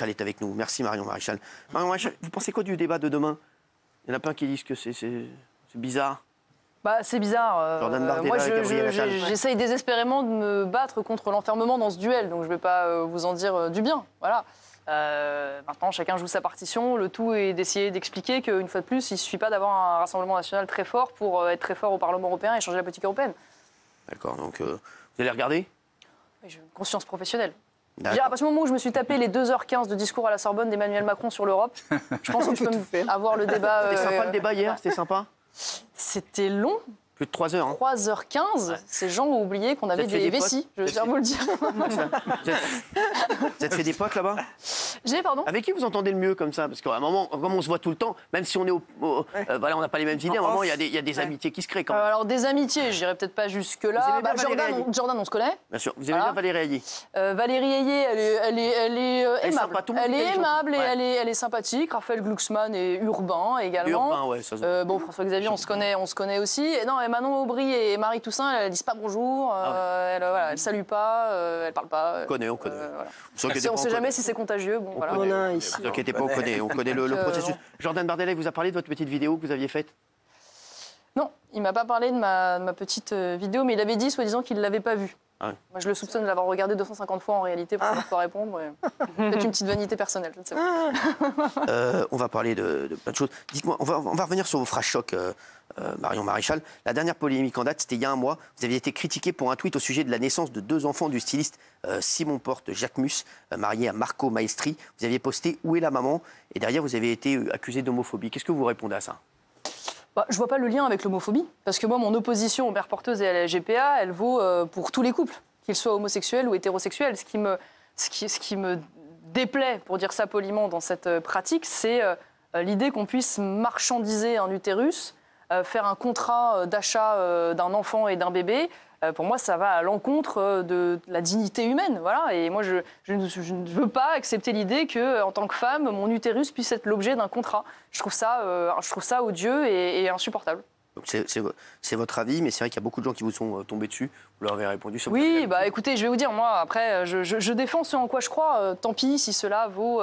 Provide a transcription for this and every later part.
Maréchal est avec nous. Merci Marion Maréchal. Marion Maréchal, vous pensez quoi du débat de demain? Il y en a plein qui disent que c'est bizarre. Bah, c'est bizarre. Jordan Bardella, Moi, Gabriel Attal. j'essaye désespérément de me battre contre l'enfermement dans ce duel, donc je ne vais pas vous en dire du bien. Voilà. Maintenant, chacun joue sa partition. Le tout est d'essayer d'expliquer qu'une fois de plus, il ne suffit pas d'avoir un Rassemblement national très fort pour être très fort au Parlement européen et changer la politique européenne. D'accord, donc vous allez regarder? Oui, j'ai une conscience professionnelle. À partir du moment où je me suis tapé les 2h15 de discours à la Sorbonne d'Emmanuel Macron sur l'Europe, je pense que je peux avoir le débat. C'était sympa le débat hier, c'était sympa? C'était long. Plus de 3 heures. Hein. 3h15, ces gens ont oublié qu'on avait des vessies, je tiens à vous le dire. Vous êtes fait des potes là-bas? Pardon? Avec qui vous entendez le mieux comme ça? Parce qu'à un moment, comme on se voit tout le temps, même si on est voilà, on n'a pas les mêmes idées, à un moment, il y a des amitiés qui se créent quand même. Alors, des amitiés, j'irai peut-être pas jusque-là. Jordan, on se connaît. Bien sûr. Vous aimez bien Valérie Ayé? Valérie Ayé, elle est aimable. Elle est aimable et ouais. elle est sympathique. Raphaël Glucksmann est urbain également. Urbain, ouais, ça se... Bon, François-Xavier, on se connaît aussi. Et non, Manon Aubry et Marie Toussaint, elles disent pas bonjour, elles saluent pas, elles parlent pas. On connaît. Voilà. On ne sait jamais si c'est contagieux. Bon, voilà. Ne vous inquiétez pas, on connaît le processus. Jordan Bardella vous a parlé de votre petite vidéo que vous aviez faite? Non, il ne m'a pas parlé de ma petite vidéo, mais il avait dit, soi-disant, qu'il ne l'avait pas vue. Ah ouais. Moi, je le soupçonne de l'avoir regardé 250 fois en réalité pour pouvoir répondre. Peut-être une petite vanité personnelle, je ne sais pas. On va parler de plein de choses. Dites-moi, on va revenir sur vos phrases chocs, Marion Maréchal. La dernière polémique en date, c'était il y a un mois. Vous aviez été critiqué pour un tweet au sujet de la naissance de 2 enfants du styliste Simon Porte-Jacquemus, marié à Marco Maestri. Vous aviez posté « Où est la maman ?» et derrière, vous avez été accusé d'homophobie. Qu'est-ce que vous répondez à ça? Je ne vois pas le lien avec l'homophobie, parce que moi, mon opposition aux mères porteuses et à la LGPA, elle vaut pour tous les couples, qu'ils soient homosexuels ou hétérosexuels. Ce qui me déplaît, pour dire ça poliment, dans cette pratique, c'est l'idée qu'on puisse marchandiser un utérus, faire un contrat d'achat d'un enfant et d'un bébé. Pour moi, ça va à l'encontre de la dignité humaine. Voilà. Et moi, je ne veux pas accepter l'idée qu'en tant que femme, mon utérus puisse être l'objet d'un contrat. Je trouve ça odieux et insupportable. C'est votre avis, mais c'est vrai qu'il y a beaucoup de gens qui vous sont tombés dessus. Vous leur avez répondu. Oui, écoutez, je vais vous dire, moi, après, je défends ce en quoi je crois. Tant pis si cela vaut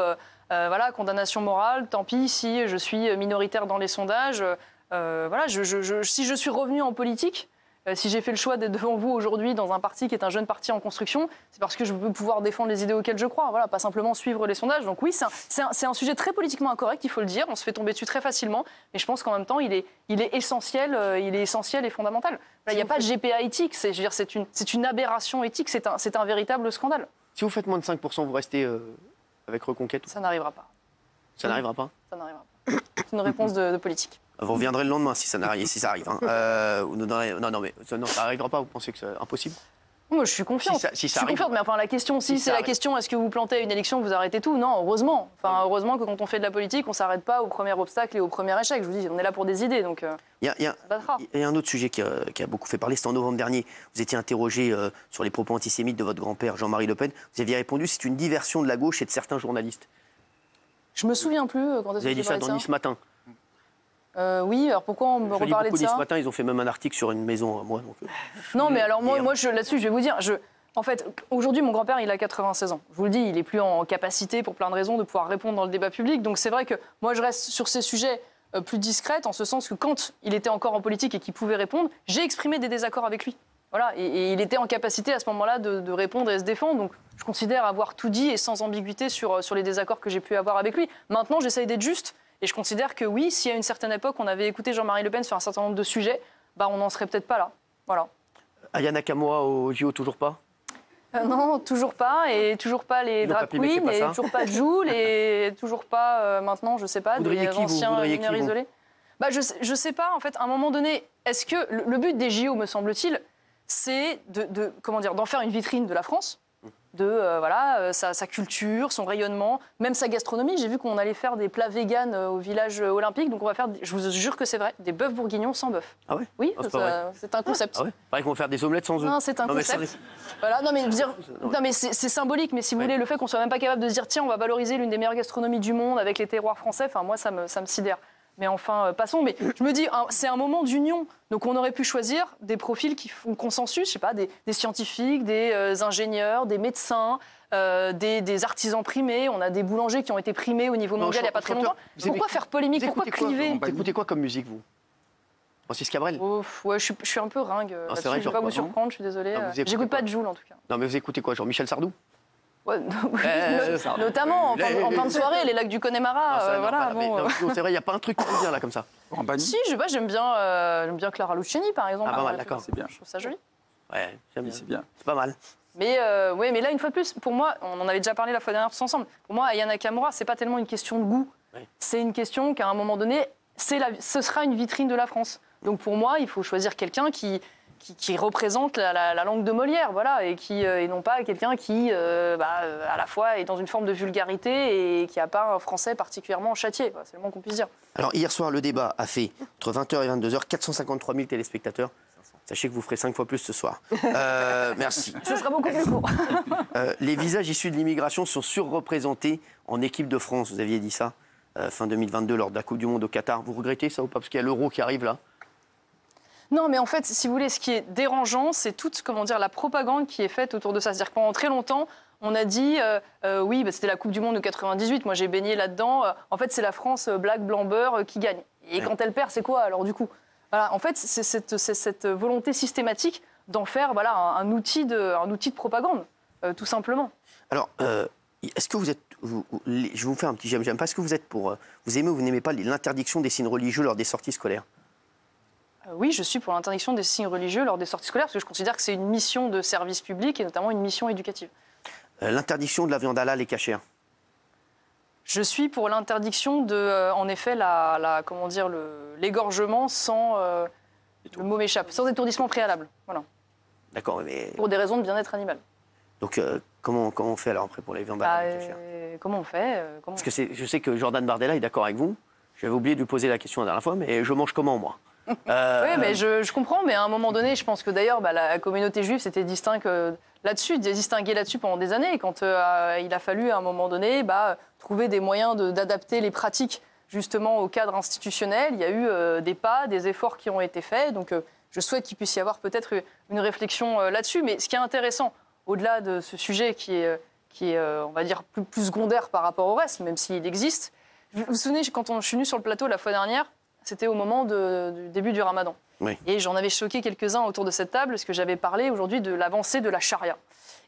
condamnation morale. Tant pis si je suis minoritaire dans les sondages. Si je suis revenue en politique, si j'ai fait le choix d'être devant vous aujourd'hui dans un parti qui est un jeune parti en construction, c'est parce que je veux pouvoir défendre les idées auxquelles je crois, voilà, pas simplement suivre les sondages. Donc oui, c'est un sujet très politiquement incorrect, il faut le dire, on se fait tomber dessus très facilement, mais je pense qu'en même temps, il est essentiel et fondamental. Il n'y a pas de GPA éthique, c'est une aberration éthique, c'est un véritable scandale. Si vous faites moins de 5%, vous restez avec Reconquête? Ça n'arrivera pas. Ça n'arrivera pas? Ça n'arrivera pas. C'est une réponse de politique. Vous reviendrez le lendemain si ça arrive. Hein. Non, ça n'arrivera pas. Vous pensez que c'est impossible? Moi, je suis confiante. Si ça arrive, mais enfin, la question, c'est la question, est-ce que vous plantez à une élection, vous arrêtez tout? Non, heureusement. Enfin, heureusement que quand on fait de la politique, on ne s'arrête pas au premier obstacle et au premier échec. Je vous dis, on est là pour des idées, donc il y a un autre sujet qui a beaucoup fait parler, c'était en novembre dernier. Vous étiez interrogé sur les propos antisémites de votre grand-père, Jean-Marie Le Pen. Vous aviez répondu, c'est une diversion de la gauche et de certains journalistes. Je me souviens plus quand est-ce que vous avez dit ça dans Nice Matin. Oui, alors pourquoi on me reparlait de ça? Nice Matin, ils ont fait même un article sur une maison, moi. Donc, non, mais alors moi là-dessus, je vais vous dire, en fait, aujourd'hui, mon grand-père, il a 96 ans. Je vous le dis, il n'est plus en capacité, pour plein de raisons, de pouvoir répondre dans le débat public. Donc c'est vrai que moi, je reste sur ces sujets plus discrète, en ce sens que quand il était encore en politique et qu'il pouvait répondre, j'ai exprimé des désaccords avec lui. Voilà, et il était en capacité à ce moment-là de répondre et se défendre. Donc je considère avoir tout dit et sans ambiguïté sur les désaccords que j'ai pu avoir avec lui. Maintenant, j'essaye d'être juste. Et je considère que oui, si à une certaine époque, on avait écouté Jean-Marie Le Pen sur un certain nombre de sujets, on n'en serait peut-être pas là. Voilà. Aya Nakamura au JO, toujours pas? Non, toujours pas. Et toujours pas les drag queens, et toujours pas Joule, et toujours pas, maintenant, je sais pas, des anciens mineurs isolés. Je sais pas, en fait, à un moment donné, est-ce que le but des JO, me semble-t-il, c'est d'en faire une vitrine de la France, sa culture, son rayonnement, même sa gastronomie. J'ai vu qu'on allait faire des plats véganes au village olympique, donc on va faire, je vous jure que c'est vrai, des bœufs bourguignons sans bœuf. Ah ouais? Oui, c'est un concept. Ah ouais? Pareil qu'on va faire des omelettes sans œufs. Non, c'est un concept. Voilà, non mais c'est symbolique, mais si vous voulez, le fait qu'on soit même pas capable de se dire tiens, on va valoriser l'une des meilleures gastronomies du monde avec les terroirs français, enfin moi ça me sidère. Mais enfin, passons. Mais je me dis, c'est un moment d'union. Donc on aurait pu choisir des profils qui font consensus, je sais pas, des scientifiques, des ingénieurs, des médecins, des artisans primés. On a des boulangers qui ont été primés au niveau mondial il n'y a pas très longtemps. Pourquoi faire polémique? Pourquoi cliver? Vous écoutez quoi comme musique, vous? Francis Cabrel? Ouais, je suis un peu ringue là-dessus. Je ne vais pas vous surprendre, je suis désolée. J'écoute pas de Jul, en tout cas. Non, mais vous écoutez quoi? Jean-Michel Sardou? Ouais, notamment en fin de soirée, les lacs du Connemara. Voilà, c'est vrai, il n'y a pas un truc qui vous vient là comme ça. Si, j'aime bien Clara Luciani, par exemple. Ah, pas mal, d'accord. C'est bien. Je trouve ça joli. Ouais, j'aime bien. C'est bien. C'est pas mal. Mais là, une fois de plus, pour moi, on en avait déjà parlé la fois dernière tous ensemble. Pour moi, Aya Nakamura, c'est pas tellement une question de goût. Ouais. C'est une question qu'à un moment donné, ce sera une vitrine de la France. Donc pour moi, il faut choisir quelqu'un qui représente la langue de Molière, voilà, et non pas quelqu'un qui, à la fois, est dans une forme de vulgarité et qui n'a pas un français particulièrement châtié. Voilà, c'est le moins qu'on puisse dire. Alors, hier soir, le débat a fait, entre 20h et 22h, 453 000 téléspectateurs. Sachez que vous ferez 5 fois plus ce soir. Merci. Ce sera beaucoup plus court. Les visages issus de l'immigration sont surreprésentés en équipe de France. Vous aviez dit ça, fin 2022, lors de la Coupe du Monde au Qatar. Vous regrettez ça ou pas? Parce qu'il y a l'Euro qui arrive là. Non, mais en fait, si vous voulez, ce qui est dérangeant, c'est toute, la propagande qui est faite autour de ça. C'est-à-dire que pendant très longtemps, on a dit, oui, c'était la Coupe du Monde de 98, moi j'ai baigné là-dedans. En fait, c'est la France black, blanc, beurre qui gagne. Et quand elle perd, c'est quoi alors du coup? Voilà, en fait, c'est cette volonté systématique d'en faire un outil de propagande, tout simplement. Alors, est-ce que vous êtes... je vais vous faire un petit j'aime pas. Est-ce que vous êtes pour... vous aimez ou vous n'aimez pas l'interdiction des signes religieux lors des sorties scolaires? Oui, je suis pour l'interdiction des signes religieux lors des sorties scolaires, parce que je considère que c'est une mission de service public et notamment une mission éducative. L'interdiction de la viande halal et cachère? Je suis pour l'interdiction de, en effet, l'égorgement sans, le mot m'échappe, sans étourdissement préalable. Voilà. D'accord, mais... Pour des raisons de bien-être animal. Donc, comment on fait alors après pour les viandes halal et cachère? Comment on fait Parce que je sais que Jordan Bardella est d'accord avec vous. J'avais oublié de lui poser la question la dernière fois, mais je mange comment, moi? Oui, mais je comprends, mais à un moment donné, je pense que d'ailleurs, la communauté juive s'était distinguée là-dessus pendant des années. Et quand il a fallu, à un moment donné, trouver des moyens d'adapter les pratiques justement au cadre institutionnel, il y a eu des efforts qui ont été faits. Donc, je souhaite qu'il puisse y avoir peut-être une réflexion là-dessus. Mais ce qui est intéressant, au-delà de ce sujet qui est on va dire, plus secondaire par rapport au reste, même s'il existe, vous vous souvenez, quand je suis venue sur le plateau la fois dernière, c'était au moment du début du Ramadan. Oui. Et j'en avais choqué quelques-uns autour de cette table, parce que j'avais parlé aujourd'hui de l'avancée de la charia.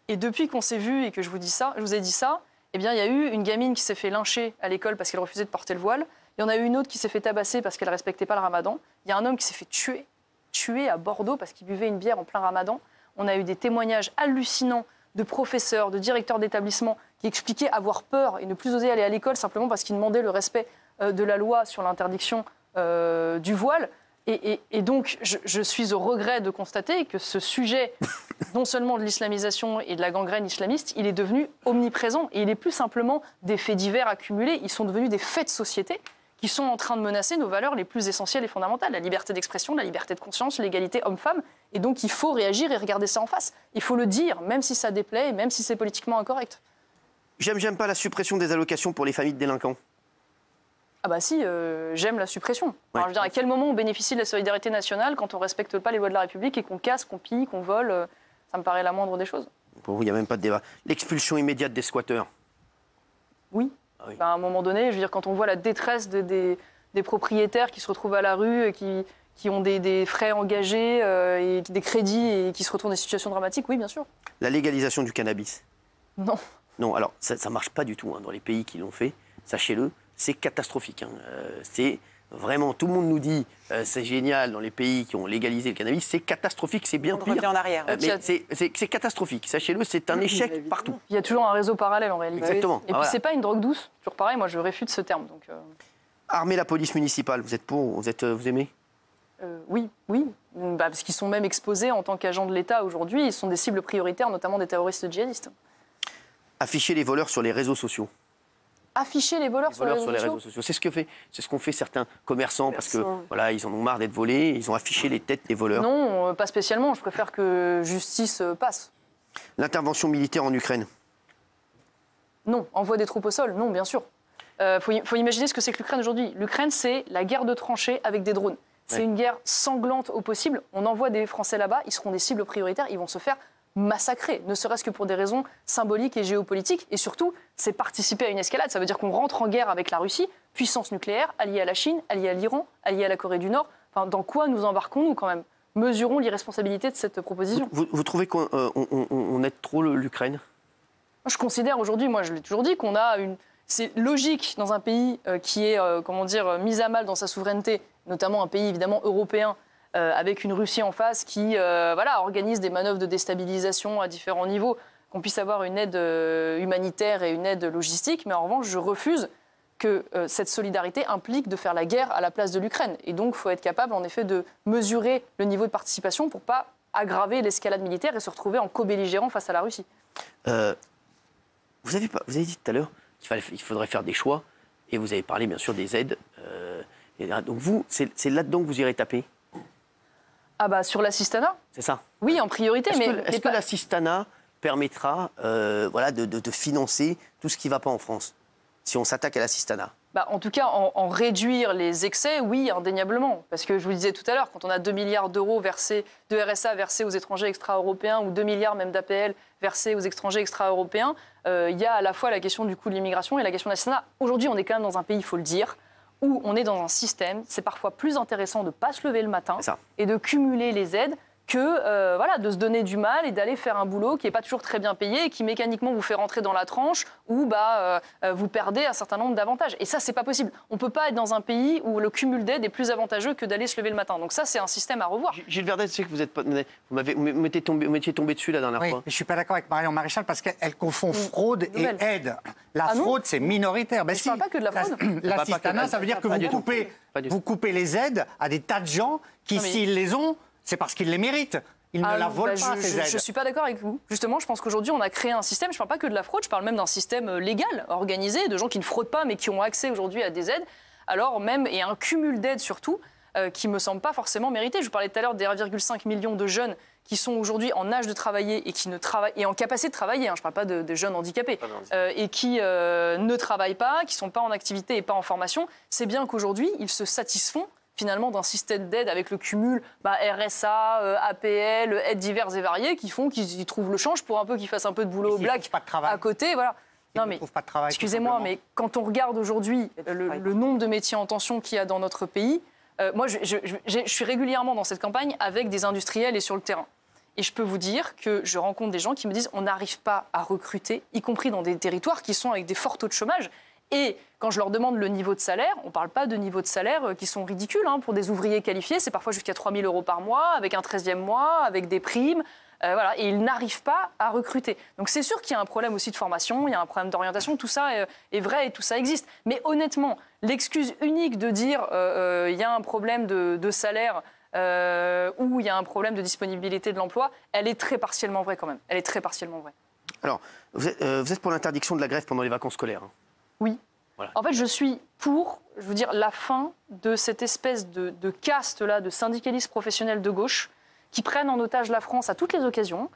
Et depuis qu'on s'est vu et que je vous ai dit ça, eh bien, il y a eu une gamine qui s'est fait lyncher à l'école parce qu'elle refusait de porter le voile. Il y en a eu une autre qui s'est fait tabasser parce qu'elle ne respectait pas le Ramadan. Il y a un homme qui s'est fait tuer à Bordeaux parce qu'il buvait une bière en plein Ramadan. On a eu des témoignages hallucinants de professeurs, de directeurs d'établissements qui expliquaient avoir peur et ne plus oser aller à l'école simplement parce qu'ils demandaient le respect de la loi sur l'interdiction du voile. Et donc, je suis au regret de constater que ce sujet, non seulement de l'islamisation et de la gangrène islamiste, il est devenu omniprésent. Et il n'est plus simplement des faits divers accumulés, ils sont devenus des faits de société qui sont en train de menacer nos valeurs les plus essentielles et fondamentales. La liberté d'expression, la liberté de conscience, l'égalité homme-femme. Et donc, il faut réagir et regarder ça en face. Il faut le dire, même si ça déplaît et même si c'est politiquement incorrect. J'aime pas la suppression des allocations pour les familles de délinquants. Ah bah si, j'aime la suppression. Ouais. Alors, je veux dire, à quel moment on bénéficie de la solidarité nationale quand on ne respecte pas les lois de la République et qu'on casse, qu'on pille, qu'on vole ça me paraît la moindre des choses. Pour vous, il n'y a même pas de débat. L'expulsion immédiate des squatteurs? Oui. Ah oui. À un moment donné, je veux dire, quand on voit la détresse des propriétaires qui se retrouvent à la rue, et qui ont des frais engagés et des crédits et qui se retrouvent dans des situations dramatiques, oui, bien sûr. La légalisation du cannabis? Non. Non, alors ça ne marche pas du tout dans les pays qui l'ont fait, sachez-le. C'est catastrophique. C'est vraiment, tout le monde nous dit c'est génial dans les pays qui ont légalisé le cannabis. C'est catastrophique, c'est bien pire. En arrière. Mais c'est catastrophique. Sachez-le, c'est un échec partout. Il y a toujours un réseau parallèle en réalité. Exactement. Et puis c'est pas une drogue douce. Toujours pareil, moi je réfute ce terme. Donc, Armer la police municipale, vous êtes pour? Vous aimez? Oui. Parce qu'ils sont même exposés en tant qu'agents de l'État aujourd'hui. Ils sont des cibles prioritaires, notamment des terroristes djihadistes. Afficher les voleurs sur les réseaux sociaux. Afficher les voleurs sur les réseaux sociaux. C'est ce qu'ont fait certains commerçants parce que voilà, ils en ont marre d'être volés, ils ont affiché les têtes des voleurs. Non, pas spécialement. Je préfère que justice passe. L'intervention militaire en Ukraine. Non, envoie des troupes au sol. Non, bien sûr. faut imaginer ce que c'est que l'Ukraine aujourd'hui. L'Ukraine, c'est la guerre de tranchées avec des drones. C'est une guerre sanglante au possible. On envoie des Français là-bas, ils seront des cibles prioritaires, ils vont se faire massacrer, ne serait-ce que pour des raisons symboliques et géopolitiques. Et surtout, c'est participer à une escalade. Ça veut dire qu'on rentre en guerre avec la Russie, puissance nucléaire, alliée à la Chine, alliée à l'Iran, alliée à la Corée du Nord. Enfin, dans quoi nous embarquons-nous quand même? Mesurons l'irresponsabilité de cette proposition. Vous trouvez qu'on aide trop l'Ukraine? Je considère aujourd'hui, moi je l'ai toujours dit, qu'on a une... C'est logique dans un pays qui est mis à mal dans sa souveraineté, notamment un pays évidemment européen, avec une Russie en face qui organise des manœuvres de déstabilisation à différents niveaux, qu'on puisse avoir une aide humanitaire et une aide logistique. Mais en revanche, je refuse que cette solidarité implique de faire la guerre à la place de l'Ukraine. Et donc, il faut être capable, en effet, de mesurer le niveau de participation pour ne pas aggraver l'escalade militaire et se retrouver en co-belligérant face à la Russie. Vous avez dit tout à l'heure qu'il faudrait faire des choix, et vous avez parlé, bien sûr, des aides. Donc vous, c'est là-dedans que vous irez taper? Ah bah, sur l'assistanat? C'est ça? Oui, en priorité. Est-ce que l'assistanat permettra de financer tout ce qui ne va pas en France, si on s'attaque à l'assistanat? En tout cas, en réduire les excès, oui, indéniablement. Parce que je vous le disais tout à l'heure, quand on a 2 milliards d'euros de RSA versés aux étrangers extra-européens, ou 2 milliards même d'APL versés aux étrangers extra-européens, il y a à la fois la question du coût de l'immigration et la question de l'assistanat. Aujourd'hui, on est quand même dans un pays, il faut le dire, où on est dans un système, c'est parfois plus intéressant de ne pas se lever le matin et de cumuler les aides que de se donner du mal et d'aller faire un boulot qui n'est pas toujours très bien payé et qui mécaniquement vous fait rentrer dans la tranche ou vous perdez un certain nombre d'avantages. Et ça, c'est pas possible. On ne peut pas être dans un pays où le cumul d'aide est plus avantageux que d'aller se lever le matin. Donc ça, c'est un système à revoir. Gilles Verdez, je sais que vous m'étiez tombé dessus la dernière fois. Oui, mais je ne suis pas d'accord avec Marion Maréchal parce qu'elle confond fraude et aide. La fraude, c'est minoritaire. Je ne parle pas que de la fraude. L'assistanat, ça veut dire que vous coupez les aides à des tas de gens qui, s'ils les ont, c'est parce qu'ils les méritent. Ils ne la volent pas, ces aides. Je ne suis pas d'accord avec vous. Justement, je pense qu'aujourd'hui, on a créé un système, je ne parle pas que de la fraude, je parle même d'un système légal, organisé, de gens qui ne fraudent pas, mais qui ont accès aujourd'hui à des aides. Alors même, et un cumul d'aides surtout, qui ne me semble pas forcément mérité. Je vous parlais tout à l'heure des 1,5 million de jeunes qui sont aujourd'hui en âge de travailler et qui ne travaillent, et en capacité de travailler, je ne parle pas de jeunes handicapés, et qui ne travaillent pas, qui ne sont pas en activité et pas en formation. C'est bien qu'aujourd'hui, ils se satisfont finalement d'un système d'aide avec le cumul RSA, APL, aides diverses et variées qui font qu'ils trouvent le change pour un peu qu'ils fassent un peu de boulot black à côté. Voilà. Non mais, excusez-moi, mais quand on regarde aujourd'hui le nombre de métiers en tension qu'il y a dans notre pays, moi je suis régulièrement dans cette campagne avec des industriels et sur le terrain. Et je peux vous dire que je rencontre des gens qui me disent on n'arrive pas à recruter, y compris dans des territoires qui sont avec des forts taux de chômage. Et quand je leur demande le niveau de salaire, on ne parle pas de niveau de salaire qui sont ridicules. Pour des ouvriers qualifiés, c'est parfois jusqu'à 3 000 € par mois, avec un 13e mois, avec des primes. Et ils n'arrivent pas à recruter. Donc c'est sûr qu'il y a un problème aussi de formation, il y a un problème d'orientation, tout ça est vrai et tout ça existe. Mais honnêtement, l'excuse unique de dire il y a un problème de salaire ou il y a un problème de disponibilité de l'emploi, elle est très partiellement vraie quand même. Elle est très partiellement vraie. Alors, vous êtes pour l'interdiction de la grève pendant les vacances scolaires? Oui. Voilà. En fait, je suis pour, la fin de cette espèce de caste-là, de syndicalistes professionnels de gauche qui prennent en otage la France à toutes les occasions,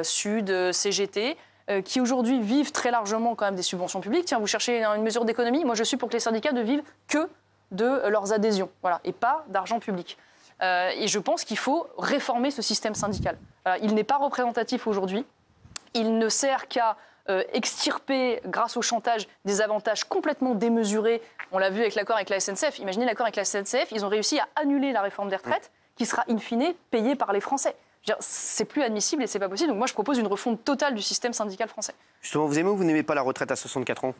Sud, CGT, qui aujourd'hui vivent très largement quand même des subventions publiques. Tiens, vous cherchez une mesure d'économie, moi je suis pour que les syndicats ne vivent que de leurs adhésions, et pas d'argent public. Et je pense qu'il faut réformer ce système syndical. Il n'est pas représentatif aujourd'hui, il ne sert qu'à extirper, grâce au chantage, des avantages complètement démesurés. On l'a vu avec l'accord avec la SNCF. Imaginez l'accord avec la SNCF, ils ont réussi à annuler la réforme des retraites, qui sera in fine payée par les Français. C'est plus admissible et c'est pas possible. Donc moi, je propose une refonte totale du système syndical français. Justement, vous aimez ou vous n'aimez pas la retraite à 64 ans?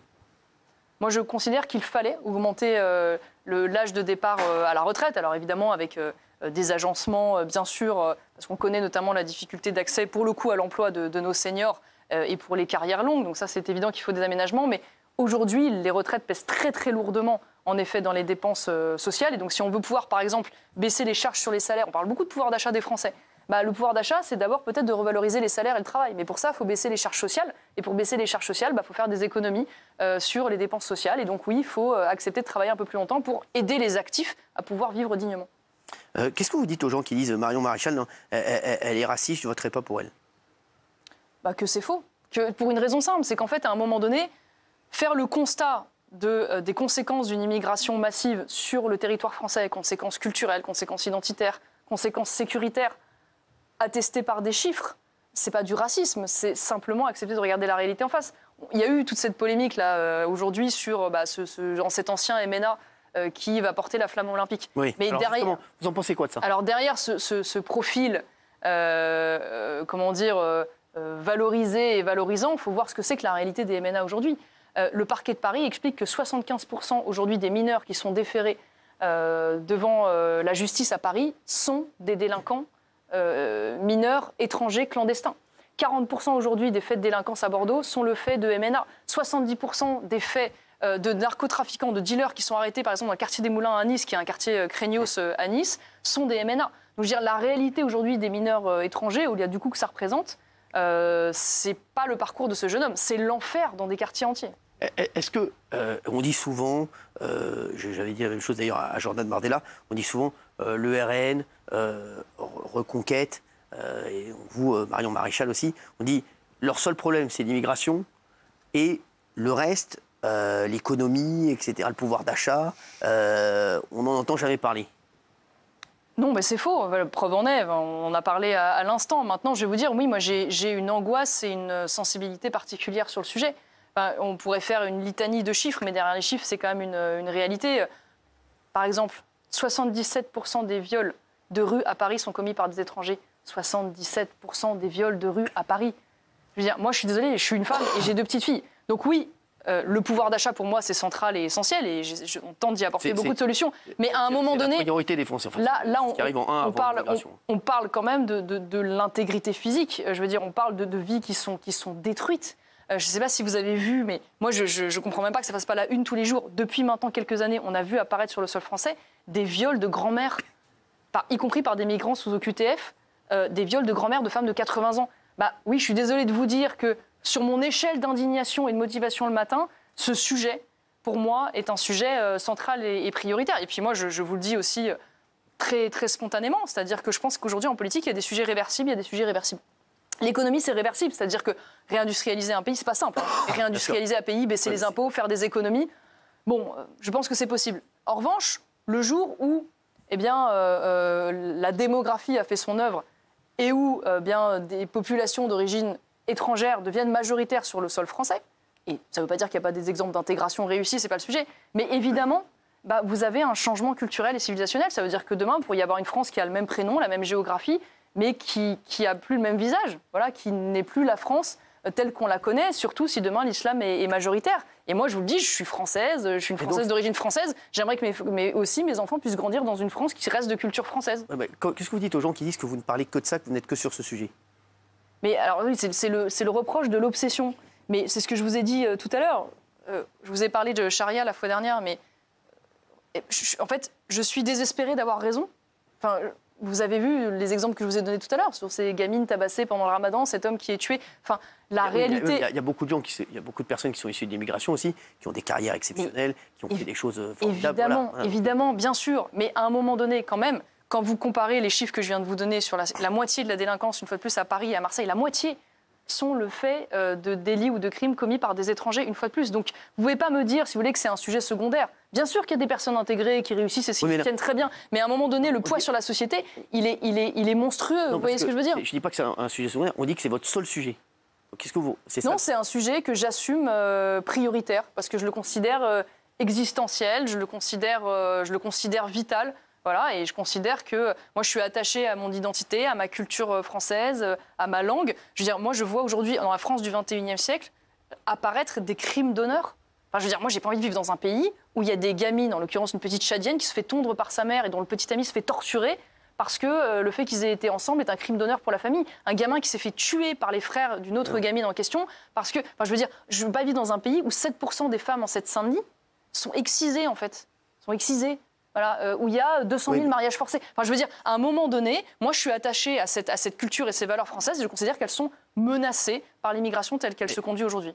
Moi, je considère qu'il fallait augmenter l'âge de départ à la retraite. Alors évidemment, avec des agencements, bien sûr, parce qu'on connaît notamment la difficulté d'accès, pour le coup, à l'emploi de nos seniors et pour les carrières longues. Donc ça, c'est évident qu'il faut des aménagements. Mais aujourd'hui, les retraites pèsent très, très lourdement, en effet, dans les dépenses sociales. Et donc, si on veut pouvoir, par exemple, baisser les charges sur les salaires, on parle beaucoup de pouvoir d'achat des Français. Le pouvoir d'achat, c'est d'abord peut-être de revaloriser les salaires et le travail. Mais pour ça, il faut baisser les charges sociales. Et pour baisser les charges sociales, il faut faire des économies sur les dépenses sociales. Et donc oui, il faut accepter de travailler un peu plus longtemps pour aider les actifs à pouvoir vivre dignement. Qu'est-ce que vous dites aux gens qui disent Marion Maréchal, non, elle est raciste, je ne voterai pas pour elle? Que c'est faux. Pour une raison simple, c'est qu'en fait, à un moment donné, faire le constat des conséquences d'une immigration massive sur le territoire français, conséquences culturelles, conséquences identitaires, conséquences sécuritaires, attestées par des chiffres, c'est pas du racisme, c'est simplement accepter de regarder la réalité en face. Il y a eu toute cette polémique là aujourd'hui sur cet ancien MNA qui va porter la flamme olympique. Oui. Mais alors derrière, vous en pensez quoi de ça? Alors derrière ce profil, valorisé et valorisant, il faut voir ce que c'est que la réalité des MNA aujourd'hui. Le parquet de Paris explique que 75% aujourd'hui des mineurs qui sont déférés devant la justice à Paris sont des délinquants mineurs étrangers clandestins. 40% aujourd'hui des faits de délinquance à Bordeaux sont le fait de MNA. 70% des faits de narcotrafiquants, de dealers qui sont arrêtés par exemple dans le quartier des Moulins à Nice, qui est un quartier craignos à Nice, sont des MNA. Donc je veux dire, la réalité aujourd'hui des mineurs étrangers, au lieu du coup que ça représente, c'est pas le parcours de ce jeune homme, c'est l'enfer dans des quartiers entiers. Est-ce que, on dit souvent, j'avais dit la même chose d'ailleurs à Jordan Bardella, on dit souvent le RN, Reconquête, et vous, Marion Maréchal aussi, on dit leur seul problème c'est l'immigration et le reste, l'économie, etc., le pouvoir d'achat, on n'en entend jamais parler. Non, mais c'est faux. Preuve en est, on en a parlé à l'instant. Maintenant, je vais vous dire, oui, moi j'ai une angoisse et une sensibilité particulière sur le sujet. Enfin, on pourrait faire une litanie de chiffres, mais derrière les chiffres, c'est quand même une réalité. Par exemple, 77% des viols de rue à Paris sont commis par des étrangers. 77% des viols de rue à Paris. Je veux dire, moi, je suis désolée, je suis une femme et j'ai 2 petites filles. Donc oui, le pouvoir d'achat, pour moi, c'est central et essentiel. Et on tente d'y apporter beaucoup de solutions. Mais à un moment donné... C'est la priorité des Français. En fait. Là on parle quand même de l'intégrité physique. Je veux dire, on parle de vies qui sont détruites. Je ne sais pas si vous avez vu, mais moi, je ne comprends même pas que ça ne fasse pas la une tous les jours. Depuis maintenant quelques années, on a vu apparaître sur le sol français des viols de grand-mères, y compris par des migrants sous OQTF, des viols de grand-mères de femmes de 80 ans. Bah oui, je suis désolée de vous dire que sur mon échelle d'indignation et de motivation le matin, ce sujet, pour moi, est un sujet central et prioritaire. Et puis moi, je vous le dis aussi très, très spontanément, c'est-à-dire que je pense qu'aujourd'hui, en politique, il y a des sujets réversibles, il y a des sujets irréversibles. L'économie, c'est réversible, c'est-à-dire que réindustrialiser un pays, c'est pas simple. Réindustrialiser un pays, baisser les impôts, faire des économies, bon, je pense que c'est possible. En revanche, le jour où la démographie a fait son œuvre et où des populations d'origine étrangère deviennent majoritaires sur le sol français, et ça ne veut pas dire qu'il n'y a pas des exemples d'intégration réussie, c'est pas le sujet, mais évidemment, vous avez un changement culturel et civilisationnel. Ça veut dire que demain, il pourrait y avoir une France qui a le même prénom, la même géographie, mais qui a plus le même visage, voilà, qui n'est plus la France telle qu'on la connaît, surtout si demain l'islam est majoritaire. Et moi, je vous le dis, je suis française, je suis une Française d'origine française. J'aimerais que mes enfants puissent grandir dans une France qui reste de culture française. Qu'est-ce que vous dites aux gens qui disent que vous ne parlez que de ça, que vous n'êtes que sur ce sujet? Mais alors oui, c'est le reproche de l'obsession. Mais c'est ce que je vous ai dit tout à l'heure. Je vous ai parlé de charia la fois dernière, mais en fait, je suis désespérée d'avoir raison. Enfin, vous avez vu les exemples que je vous ai donnés tout à l'heure sur ces gamines tabassées pendant le ramadan, cet homme qui est tué. Enfin, la réalité... Il y a beaucoup de gens, il y a beaucoup de personnes qui sont issues de l'immigration aussi, qui ont des carrières exceptionnelles, qui ont fait des choses formidables. Évidemment, bien sûr. Mais à un moment donné, quand même, quand vous comparez les chiffres que je viens de vous donner sur la moitié de la délinquance, une fois de plus, à Paris et à Marseille, la moitié sont le fait de délits ou de crimes commis par des étrangers, une fois de plus. Donc, vous ne pouvez pas me dire, si vous voulez, que c'est un sujet secondaire. Bien sûr qu'il y a des personnes intégrées qui réussissent et qui tiennent très bien. Mais à un moment donné, le poids sur la société, il est monstrueux. Vous voyez ce que je veux dire? Je ne dis pas que c'est un sujet secondaire, on dit que c'est votre seul sujet. Qu'est-ce que vous... Non, c'est un sujet que j'assume prioritaire, parce que je le considère existentiel, je le considère vital. Voilà, et je considère que moi, je suis attachée à mon identité, à ma culture française, à ma langue. Je veux dire, moi, je vois aujourd'hui, dans la France du XXIe siècle, apparaître des crimes d'honneur. Enfin, je veux dire, moi, j'ai pas envie de vivre dans un pays où il y a des gamines, en l'occurrence une petite Tchadienne, qui se fait tondre par sa mère et dont le petit ami se fait torturer parce que le fait qu'ils aient été ensemble est un crime d'honneur pour la famille. Un gamin qui s'est fait tuer par les frères d'une autre gamine en question parce que, enfin, je veux dire, je veux pas vivre dans un pays où 7% des femmes en Seine-Saint-Denis sont excisées, en fait. Sont excisées. Voilà, où il y a 200 000 mariages forcés. Enfin, je veux dire, à un moment donné, moi, je suis attachée à cette culture et ces valeurs françaises et je considère qu'elles sont menacées par l'immigration telle qu'elle se conduit aujourd'hui.